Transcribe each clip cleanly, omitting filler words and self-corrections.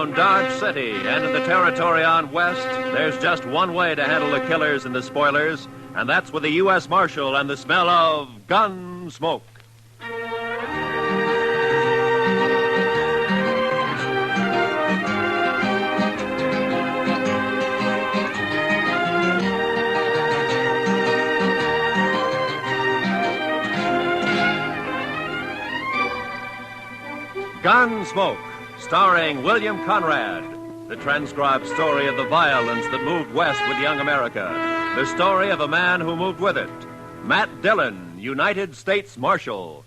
around Dodge City and in the territory on west, there's just one way to handle the killers and the spoilers, and that's with a U.S. Marshal and the smell of Gunsmoke. Gunsmoke, starring William Conrad, the transcribed story of the violence that moved west with young America, the story of a man who moved with it, Matt Dillon, United States Marshal.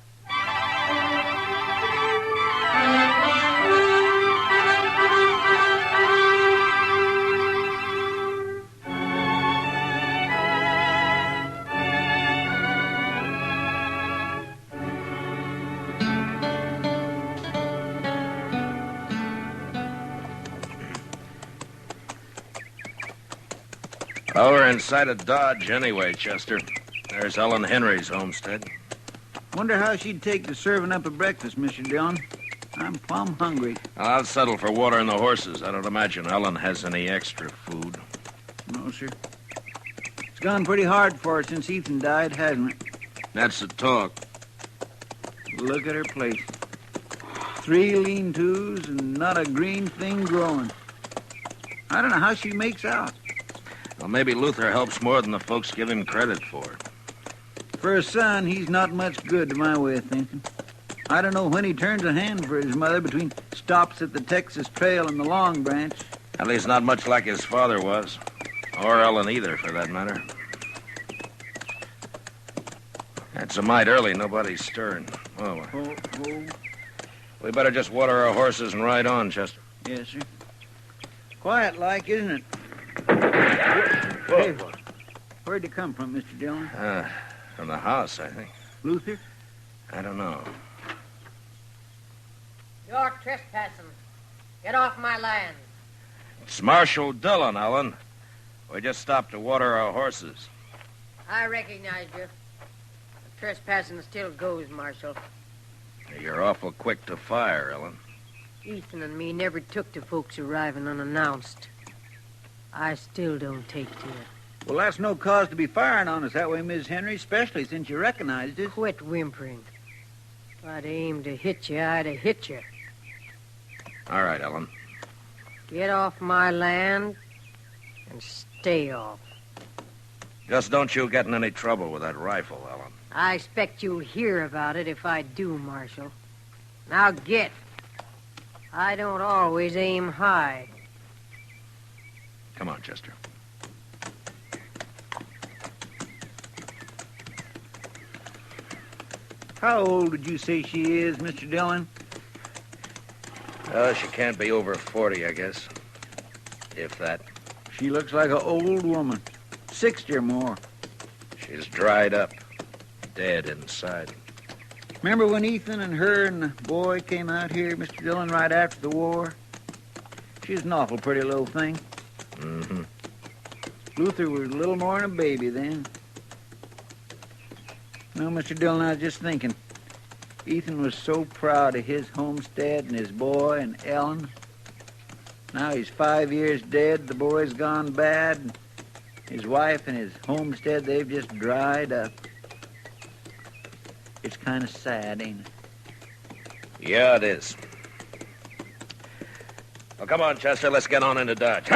Well, we're inside of Dodge anyway, Chester. There's Ellen Henry's homestead. Wonder how she'd take to serving up a breakfast, Mr. Dillon. I'm plumb hungry. I'll settle for watering the horses. I don't imagine Ellen has any extra food. No, sir. It's gone pretty hard for her since Ethan died, hasn't it? That's the talk. Look at her place. 3 lean-tos and not a green thing growing. I don't know how she makes out. Well, maybe Luther helps more than the folks give him credit for. For a son, he's not much good to my way of thinking. I don't know when he turns a hand for his mother between stops at the Texas Trail and the Long Branch. At least not much like his father was. Or Ellen either, for that matter. It's a mite early. Nobody's stirring. Oh. We better just water our horses and ride on, Chester. Yes, sir. Quiet-like, isn't it? Hey, where'd you come from, Mr. Dillon? From the house, I think. Luther? I don't know. You're trespassing. Get off my land. It's Marshal Dillon, Ellen. We just stopped to water our horses. I recognize you. The trespassing still goes, Marshal. You're awful quick to fire, Ellen. Ethan and me never took to folks arriving unannounced. I still don't take to it. Well, that's no cause to be firing on us that way, Miss Henry, especially since you recognized us. Quit whimpering. If I'd aimed to hit you, I'd have hit you. All right, Ellen. Get off my land and stay off. Just don't you get in any trouble with that rifle, Ellen. I expect you'll hear about it if I do, Marshal. Now get. I don't always aim high. Come on, Chester. How old would you say she is, Mr. Dillon? She can't be over 40, I guess. If that. She looks like an old woman. 60 or more. She's dried up. Dead inside. Remember when Ethan and her and the boy came out here, Mr. Dillon, right after the war? She was an awful pretty little thing. Mm-hmm. Luther was a little more than a baby then. No, Mr. Dillon, I was just thinking. Ethan was so proud of his homestead and his boy and Ellen. Now he's 5 years dead, the boy's gone bad. His wife and his homestead, they've just dried up. It's kind of sad, ain't it? Yeah, it is. Well, come on, Chester, let's get on into Dodge.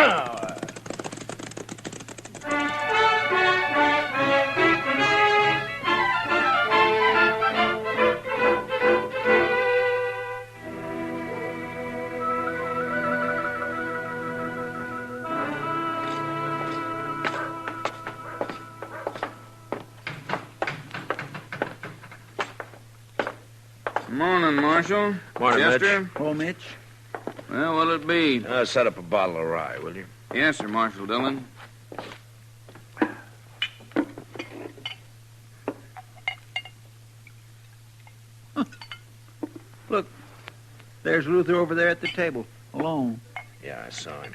Morning, Marshal. Morning, Chester. Mitch. Oh, Mitch? Well, what'll it be? Set up a bottle of rye, will you? Yes, sir, Marshal Dillon. Look, there's Luther over there at the table, alone. Yeah, I saw him.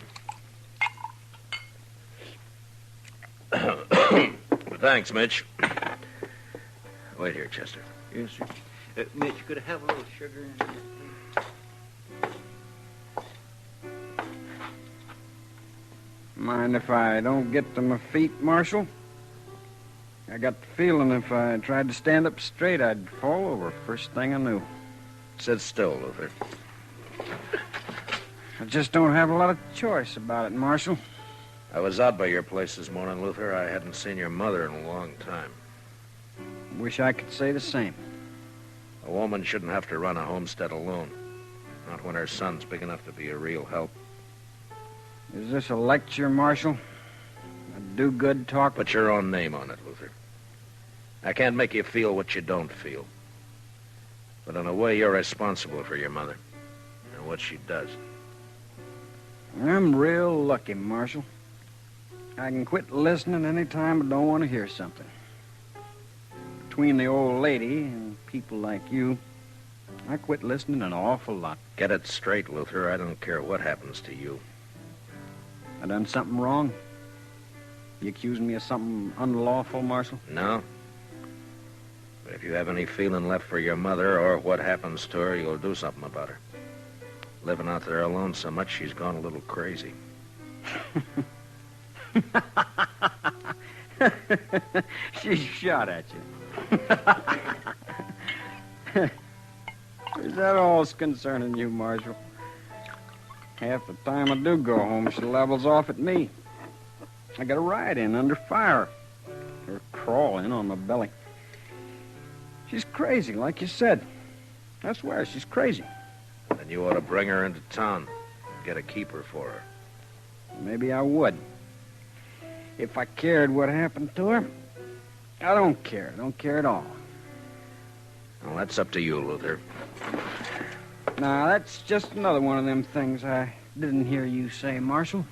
Thanks, Mitch. Wait here, Chester. Yes, sir. Mitch, could I have a little sugar in there, please? Mind if I don't get to my feet, Marshal? I got the feeling if I tried to stand up straight, I'd fall over first thing I knew. Sit still, Luther. I just don't have a lot of choice about it, Marshal. I was out by your place this morning, Luther. I hadn't seen your mother in a long time. Wish I could say the same. A woman shouldn't have to run a homestead alone. Not when her son's big enough to be a real help. Is this a lecture, Marshal? A do-good talk? Put your own name on it, Luther. I can't make you feel what you don't feel. But in a way, you're responsible for your mother and what she does. I'm real lucky, Marshal. I can quit listening any time I don't want to hear something. Between the old lady and people like you, I quit listening an awful lot. Get it straight, Luther. I don't care what happens to you. I done something wrong? You accusing me of something unlawful, Marshal? No. But if you have any feeling left for your mother or what happens to her, you'll do something about her. Living out there alone so much, she's gone a little crazy. She shot at you. Is that all's concerning you, Marshal? Half the time I do go home, she levels off at me. I got a ride in under fire. Or crawl in on my belly. She's crazy, like you said. I swear, she's crazy. Then you ought to bring her into town. Get a keeper for her. Maybe I would. If I cared what happened to her. I don't care. Don't care at all. Well, that's up to you, Luther. Now, that's just another one of them things I didn't hear you say, Marshal.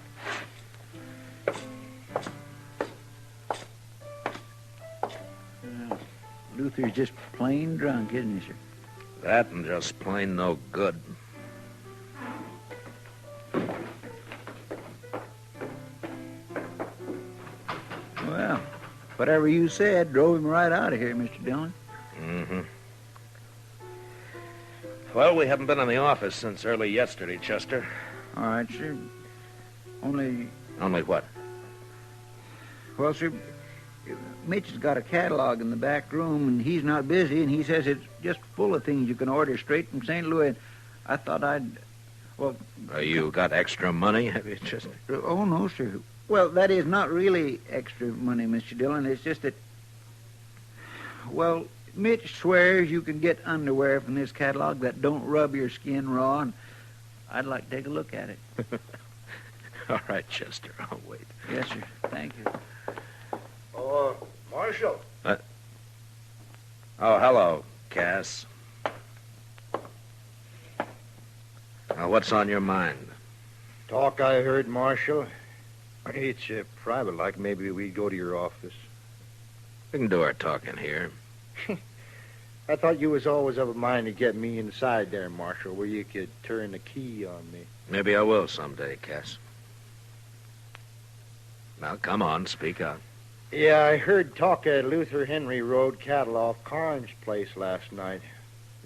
Luther's just plain drunk, isn't he, sir? That and just plain no good. Well, whatever you said drove him right out of here, Mr. Dillon. Mm-hmm. Well, we haven't been in the office since early yesterday, Chester. All right, sir. Only what? Well, sir, Mitch has got a catalog in the back room, and he's not busy, and he says it's just full of things you can order straight from St. Louis. I thought well... You got extra money, have you, Chester? Oh, no, sir. Well, that is not really extra money, Mr. Dillon. It's just that... Well, Mitch swears you can get underwear from this catalog that don't rub your skin raw, and I'd like to take a look at it. All right, Chester, I'll wait. Yes, sir. Thank you. Oh, Marshal. Oh, hello, Cass. Now, what's on your mind? Talk I heard, Marshal. It's private, like maybe we'd go to your office. We can do our talking here. I thought you was always of a mind to get me inside there, Marshal, where you could turn the key on me. Maybe I will someday, Cass. Now, come on, speak out. Yeah, I heard talk at Luther Henry Road cattle off Karn's place last night.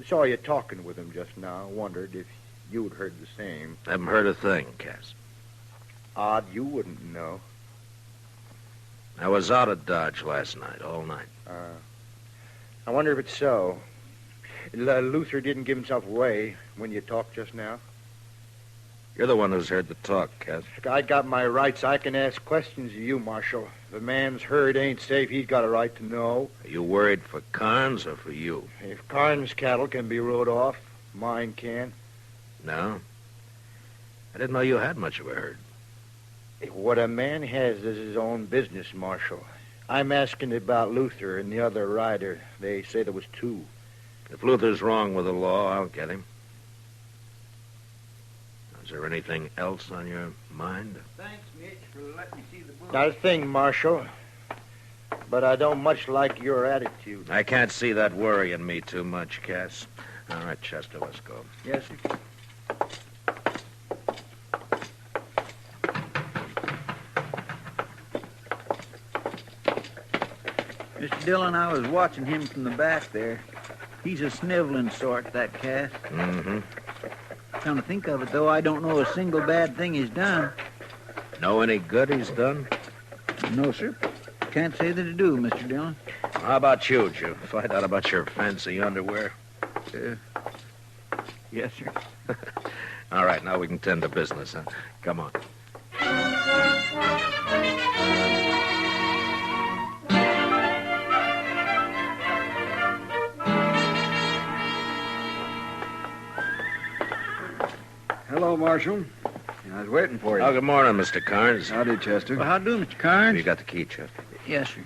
Saw you talking with him just now. Wondered if you'd heard the same. Haven't heard a thing, Cass. Odd you wouldn't know. I was out at Dodge last night, all night. I wonder if it's so. Luther didn't give himself away when you talked just now. You're the one who's heard the talk, Cass. I got my rights. I can ask questions of you, Marshal. If a man's herd ain't safe, he's got a right to know. Are you worried for Karn's or for you? If Karn's cattle can be rode off, mine can. No? I didn't know you had much of a herd. What a man has is his own business, Marshal. I'm asking about Luther and the other rider. They say there was two. If Luther's wrong with the law, I'll get him. Is there anything else on your mind? Thanks, Mitch, for letting me see the book. Not a thing, Marshal. But I don't much like your attitude. I can't see that worrying me too much, Cass. All right, Chester, let's go. Yes, sir. Mr. Dillon, I was watching him from the back there. He's a sniveling sort, that Cass. Mm-hmm. Come to think of it, though, I don't know a single bad thing he's done. Know any good he's done? No, sir. Can't say that I do, Mr. Dillon. How about you? Did you find out about your fancy underwear? Yes, sir. All right, now we can tend to business, huh? Come on. Hello, Marshal. I was waiting for you. Oh, good morning, Mr. Carnes. Howdy, Chester. Well, how do, Mr. Karn? You got the key, Chester? Yes, sir.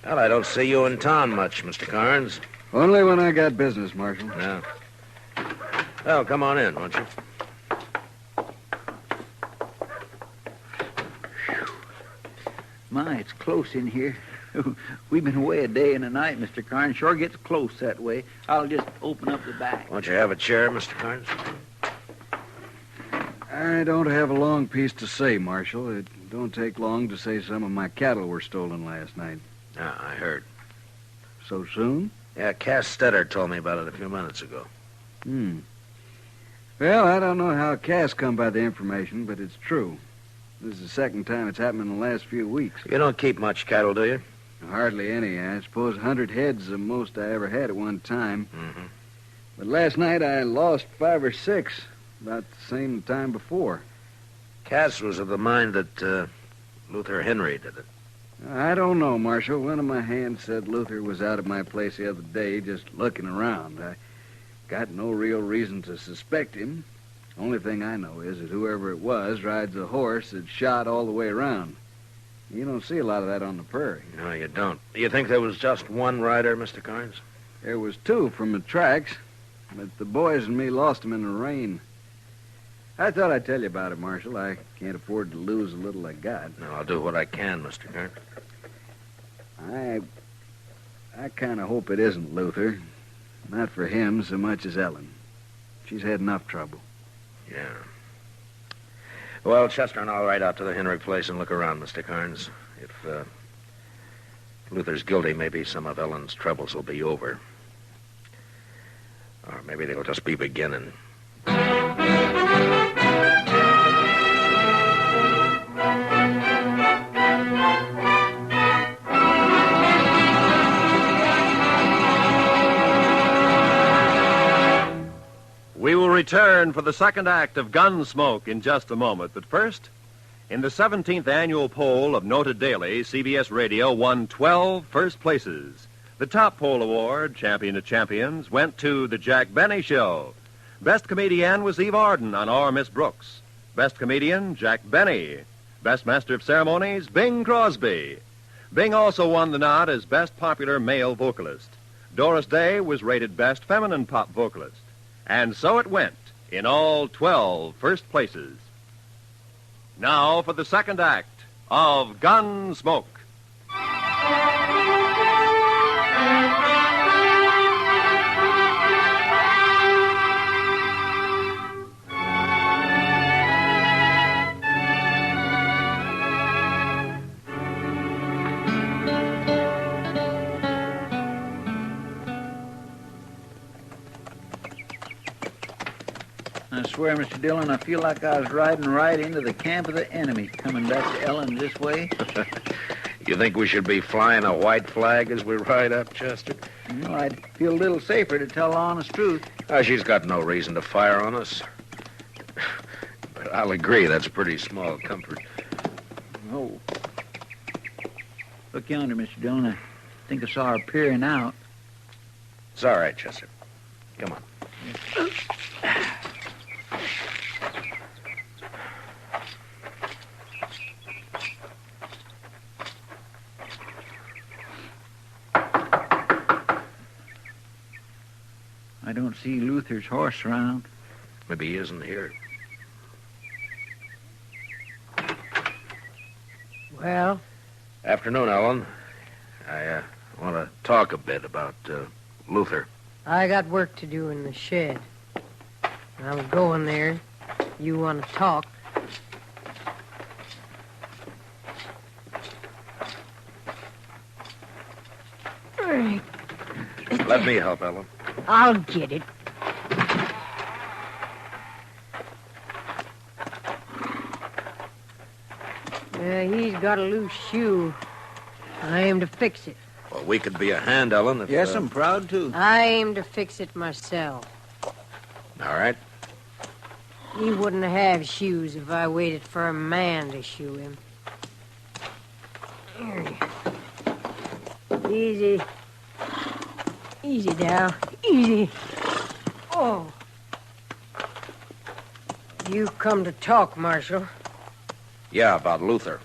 Well, I don't see you in town much, Mr. Carnes. Only when I got business, Marshal. Yeah. Well, come on in, won't you? My, it's close in here. We've been away a day and a night, Mr. Karn. Sure gets close that way. I'll just open up the back. Won't you have a chair, Mr. Carnes? I don't have a long piece to say, Marshal. It don't take long to say some of my cattle were stolen last night. Yeah, I heard. So soon? Yeah, Cass Stetter told me about it a few minutes ago. Well, I don't know how Cass come by the information, but it's true. This is the second time it's happened in the last few weeks. You don't keep much cattle, do you? Hardly any. I suppose 100 head's the most I ever had at one time. Mm-hmm. But last night I lost 5 or 6, about the same time before. Cass was of the mind that Luther Henry did it. I don't know, Marshal. One of my hands said Luther was out at my place the other day just looking around. I got no real reason to suspect him. Only thing I know is that whoever it was rides a horse that's shot all the way around. You don't see a lot of that on the prairie. No, you don't. You think there was just one rider, Mr. Carnes? There was 2 from the tracks, but the boys and me lost them in the rain. I thought I'd tell you about it, Marshal. I can't afford to lose the little I got. No, I'll do what I can, Mr. Carnes. I kind of hope it isn't Luther. Not for him so much as Ellen. She's had enough trouble. Yeah. Well, Chester and I'll ride out to the Henry place and look around, Mr. Carnes. If Luther's guilty, maybe some of Ellen's troubles will be over. Or maybe they'll just be beginning. We will return for the second act of Gunsmoke in just a moment. But first, in the 17th annual poll of Noted Daily, CBS Radio won 12 first places. The top poll award, Champion of Champions, went to The Jack Benny Show. Best comedian was Eve Arden on Our Miss Brooks. Best comedian, Jack Benny. Best Master of Ceremonies, Bing Crosby. Bing also won the nod as Best Popular Male Vocalist. Doris Day was rated Best Feminine Pop Vocalist. And so it went, in all 12 first places. Now for the second act of Gunsmoke. I swear, Mr. Dillon, I feel like I was riding right into the camp of the enemy, coming back to Ellen this way. You think we should be flying a white flag as we ride up, Chester? You know, I'd feel a little safer to tell the honest truth. She's got no reason to fire on us. But I'll agree, that's pretty small comfort. Oh. Look yonder, Mr. Dillon. I think I saw her peering out. It's all right, Chester. Come on. I don't see Luther's horse around. Maybe he isn't here. Well? Afternoon, Ellen. I want to talk a bit about Luther. I got work to do in the shed. I was going there. You want to talk? Let me help, Ellen. I'll get it. He's got a loose shoe. I aim to fix it. Well, we could be a hand, Ellen, if... Yes, I'm proud to. I aim to fix it myself. All right. He wouldn't have shoes if I waited for a man to shoe him. Easy. Easy now. Easy. Oh. You come to talk, Marshal. Yeah, about Luther.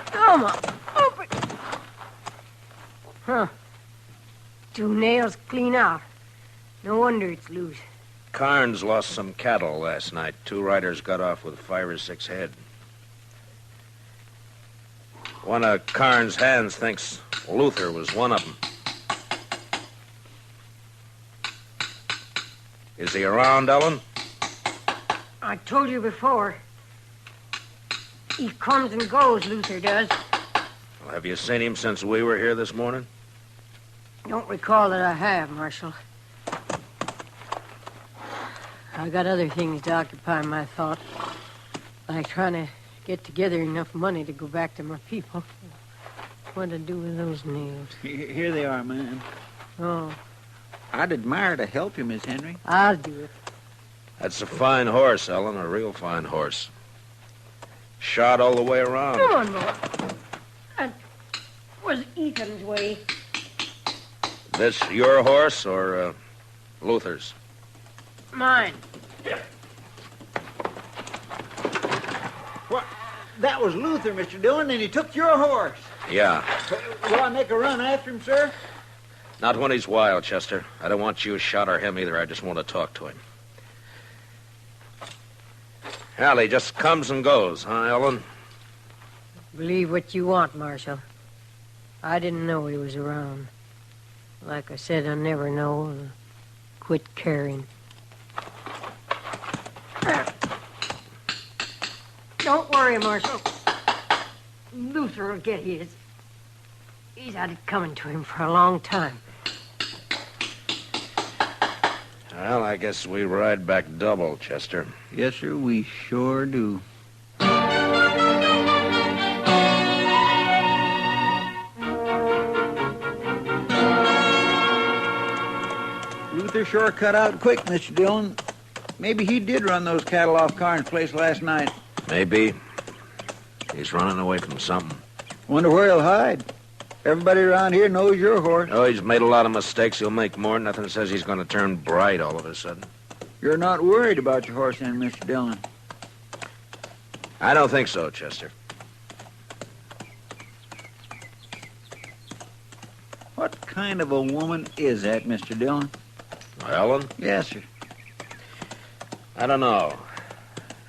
Come on. Open. Huh. 2 nails clean out. No wonder it's loose. Karn's lost some cattle last night. 2 riders got off with 5 or 6 head. One of Karn's hands thinks Luther was one of them. Is he around, Ellen? I told you before. He comes and goes, Luther does. Well, have you seen him since we were here this morning? Don't recall that I have, Marshal. I got other things to occupy my thought, like trying to get together enough money to go back to my people. What to do with those nails? Here they are, ma'am. Oh, I'd admire to help you, Miss Henry. I'll do it. That's a fine horse, Ellen, a real fine horse. Shot all the way around. Come on, boy. That was Ethan's way. This your horse or Luther's? Mine. What? That was Luther, Mr. Dillon, and he took your horse. Yeah. Will I make a run after him, sir? Not when he's wild, Chester. I don't want you shot or him either. I just want to talk to him. Hell, he just comes and goes, huh, Ellen? Believe what you want, Marshal. I didn't know he was around. Like I said, I never know. Quit caring. Don't worry, Marshal. Luther will get his. He's had it coming to him for a long time. Well, I guess we ride back double, Chester. Yes, sir, we sure do. Luther sure cut out quick, Mr. Dillon. Maybe he did run those cattle off Karn's place last night. Maybe. He's running away from something. Wonder where he'll hide. Everybody around here knows your horse. Oh, he's made a lot of mistakes. He'll make more. Nothing says he's going to turn bright all of a sudden. You're not worried about your horse then, Mr. Dillon? I don't think so, Chester. What kind of a woman is that, Mr. Dillon? Ellen? Yes, sir. I don't know.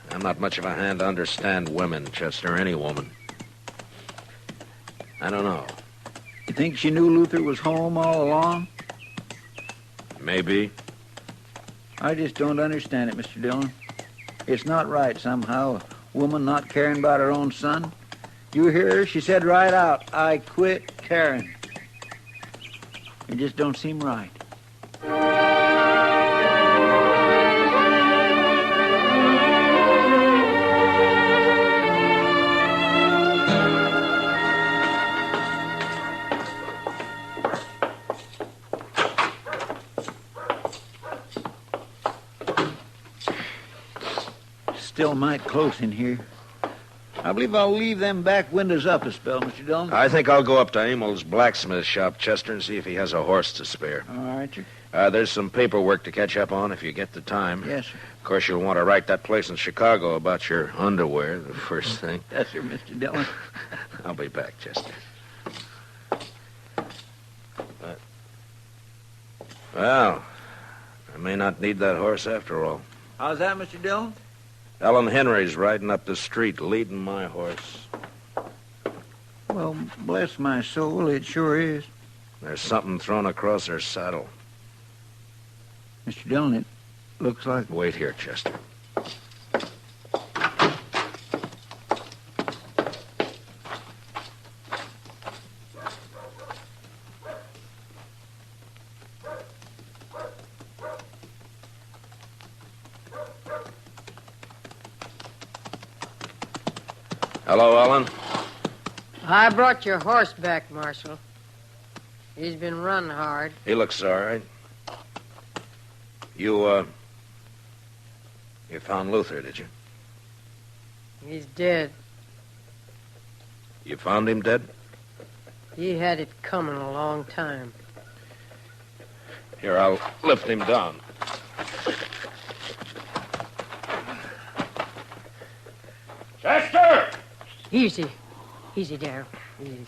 I'm not much of a hand to understand women, Chester, any woman. I don't know. You think she knew Luther was home all along? Maybe. I just don't understand it, Mr. Dillon. It's not right, somehow, a woman not caring about her own son. You hear her? She said right out, I quit caring. It just don't seem right. Still might close in here. I believe I'll leave them back windows up a spell, Mr. Dillon. I think I'll go up to Emil's blacksmith shop, Chester, and see if he has a horse to spare. All right, sir. There's some paperwork to catch up on if you get the time. Yes, sir. Of course, you'll want to write that place in Chicago about your underwear, the first thing. Yes, sir, Mr. Dillon. I'll be back, Chester. Well, I may not need that horse after all. How's that, Mr. Dillon? Ellen Henry's riding up the street, leading my horse. Well, bless my soul, it sure is. There's something thrown across her saddle. Mr. Dillon, it looks like... Wait here, Chester. Hello, Ellen. I brought your horse back, Marshal. He's been run hard. He looks all right. You found Luther, did you? He's dead. You found him dead? He had it coming a long time. Here, I'll lift him down. Chester! Easy. Easy, Darryl. Easy.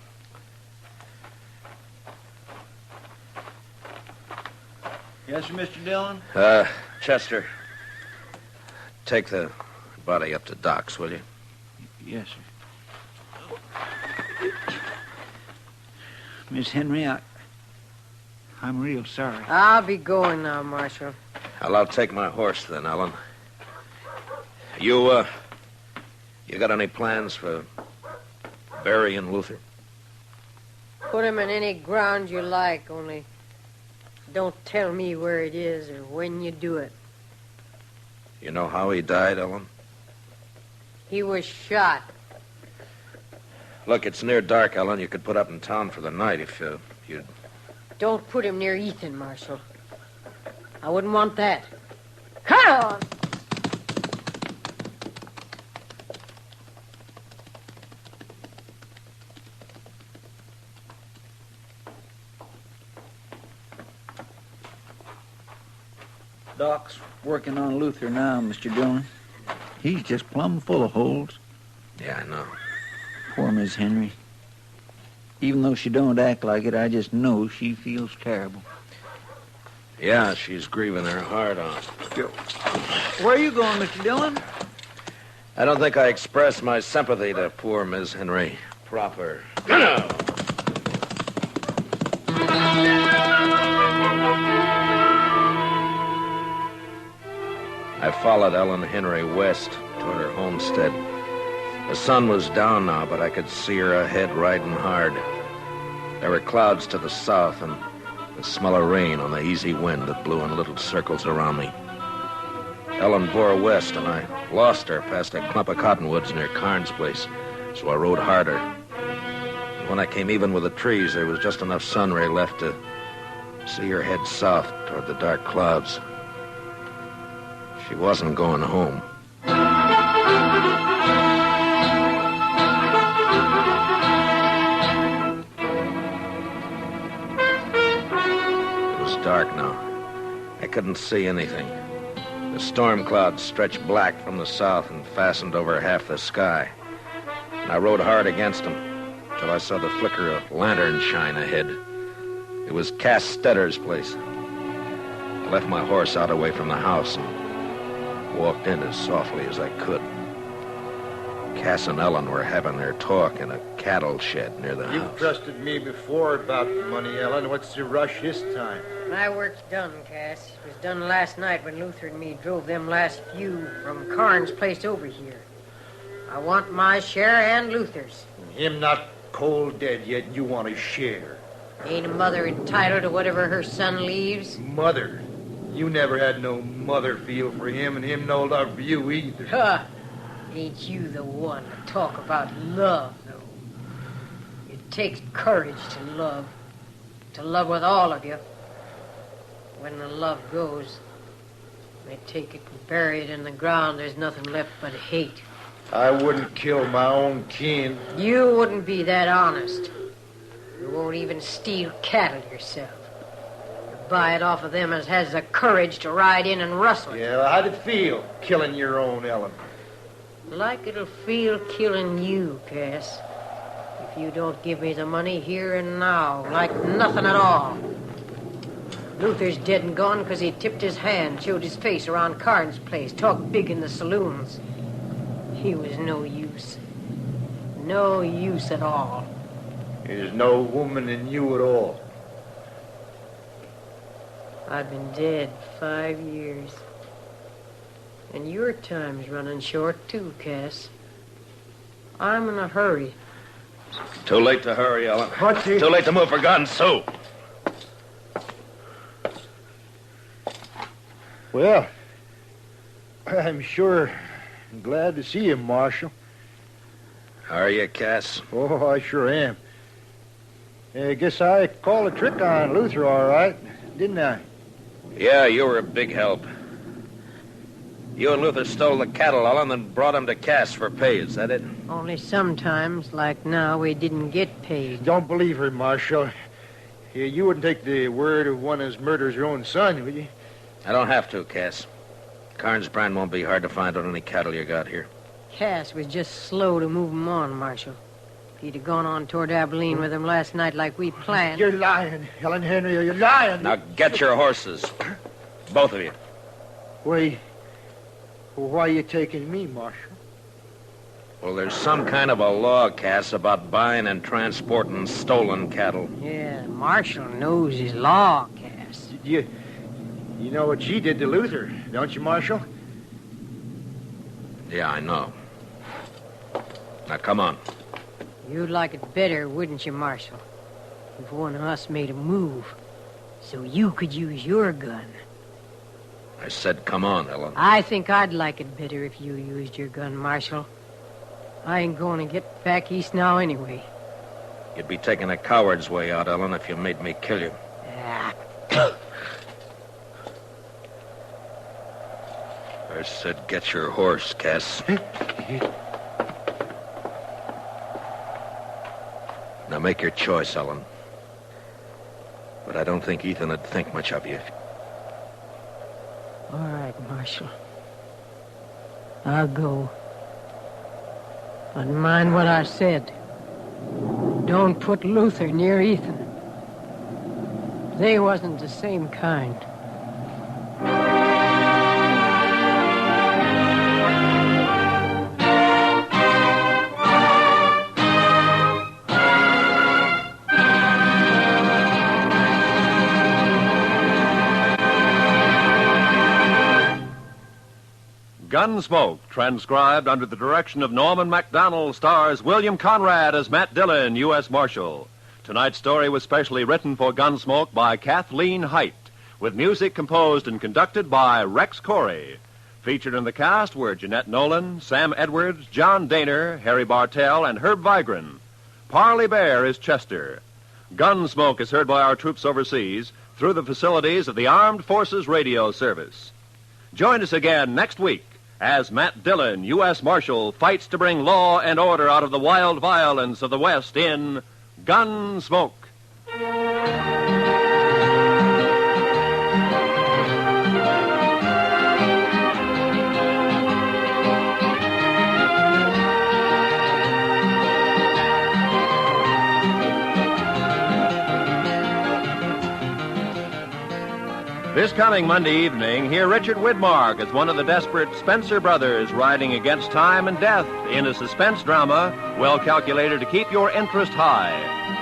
Yes, sir, Mr. Dillon? Chester, take the body up to Doc's, will you? Yes, sir. Miss Henry, I'm real sorry. I'll be going now, Marshal. I'll take my horse then, Ellen. You got any plans for burying Luther? Put him in any ground you like, only don't tell me where it is or when you do it. You know how he died, Ellen? He was shot. Look, it's near dark, Ellen. You could put up in town for the night if you'd... Don't put him near Ethan, Marshal. I wouldn't want that. Come on! Doc's working on Luther now, Mr. Dillon. He's just plumb full of holes. Yeah, I know. Poor Miss Henry. Even though she don't act like it, I just know she feels terrible. Yeah, she's grieving her heart out. Where are you going, Mr. Dillon? I don't think I expressed my sympathy to poor Miss Henry proper. I followed Ellen Henry west toward her homestead. The sun was down now, but I could see her ahead riding hard. There were clouds to the south and the smell of rain on the easy wind that blew in little circles around me. Ellen bore west, and I lost her past a clump of cottonwoods near Karn's place, so I rode harder. And when I came even with the trees, there was just enough sun ray left to see her head south toward the dark clouds. She wasn't going home. It was dark now. I couldn't see anything. The storm clouds stretched black from the south and fastened over half the sky. And I rode hard against them till I saw the flicker of lantern shine ahead. It was Cass Stetter's place. I left my horse out away from the house and walked in as softly as I could. Cass and Ellen were having their talk in a cattle shed near the You've house. trusted me before about the money, Ellen. What's the rush this time? My work's done, Cass. It was done last night when Luther and me drove them last few from Karn's place over here. I want my share and Luther's. Him not cold dead yet, and you want a share. Ain't a mother entitled to whatever her son leaves? Mother. You never had no mother feel for him, and him no love for you either. Huh. Ain't you the one to talk about love, though? It takes courage to love with all of you. When the love goes, they take it and bury it in the ground. There's nothing left but hate. I wouldn't kill my own kin. You wouldn't be that honest. You won't even steal cattle yourself. You buy it off of them as has the courage to ride in and rustle it. Yeah, well, how'd it feel, killing your own Ellen? Like it'll feel killing you, Cass. If you don't give me the money here and now, like nothing at all. Luther's dead and gone because he tipped his hand, showed his face around Karn's place, talked big in the saloons. He was no use. No use at all. There's no woman in you at all. I've been dead 5 years. And your time's running short, too, Cass. I'm in a hurry. Too late to hurry, Ellen. What's he... Too late to move for guns, Sue. Well, I'm sure glad to see you, Marshal. Are you, Cass? Oh, I sure am. I guess I called a trick on Luther all right, didn't I? Yeah, you were a big help. You and Luther stole the cattle, Ellen, and brought them to Cass for pay. Is that it? Only sometimes, like now, we didn't get paid. Don't believe her, Marshal. You wouldn't take the word of one as murders her own son, would you? I don't have to, Cass. Karn's brand won't be hard to find on any cattle you got here. Cass was just slow to move 'em on, Marshal. If he'd have gone on toward Abilene with him last night like we planned... You're lying, Helen Henry. You're lying. Now get your horses. Both of you. Why are you taking me, Marshal? Well, there's some kind of a law, Cass, about buying and transporting stolen cattle. Yeah, Marshal knows his law, Cass. You know what she did to Luther, don't you, Marshal? Yeah, I know. Now, come on. You'd like it better, wouldn't you, Marshal? If one of us made a move, so you could use your gun. I said come on, Ellen. I think I'd like it better if you used your gun, Marshal. I ain't going to get back east now anyway. You'd be taking a coward's way out, Ellen, if you made me kill you. Ah. I said get your horse, Cass. Now make your choice, Ellen. But I don't think Ethan would think much of you. All right, Marshal. I'll go. But mind what I said. Don't put Luther near Ethan. They wasn't the same kind. Gunsmoke, transcribed under the direction of Norman MacDonald, stars William Conrad as Matt Dillon, U.S. Marshal. Tonight's story was specially written for Gunsmoke by Kathleen Height, with music composed and conducted by Rex Corey. Featured in the cast were Jeanette Nolan, Sam Edwards, John Daner, Harry Bartell, and Herb Vigran. Parley Bear is Chester. Gunsmoke is heard by our troops overseas through the facilities of the Armed Forces Radio Service. Join us again next week as Matt Dillon, U.S. Marshal, fights to bring law and order out of the wild violence of the West in Gunsmoke. This coming Monday evening, hear Richard Widmark as one of the desperate Spencer brothers riding against time and death in a suspense drama well calculated to keep your interest high.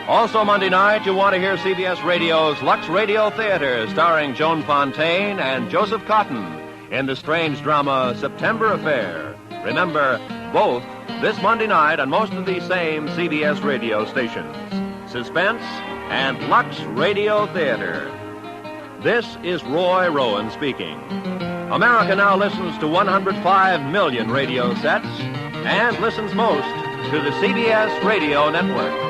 Also Monday night, you'll want to hear CBS Radio's Lux Radio Theater starring Joan Fontaine and Joseph Cotton in the strange drama September Affair. Remember, both this Monday night on most of these same CBS radio stations. Suspense and Lux Radio Theater. This is Roy Rowan speaking. America now listens to 105 million radio sets and listens most to the CBS Radio Network.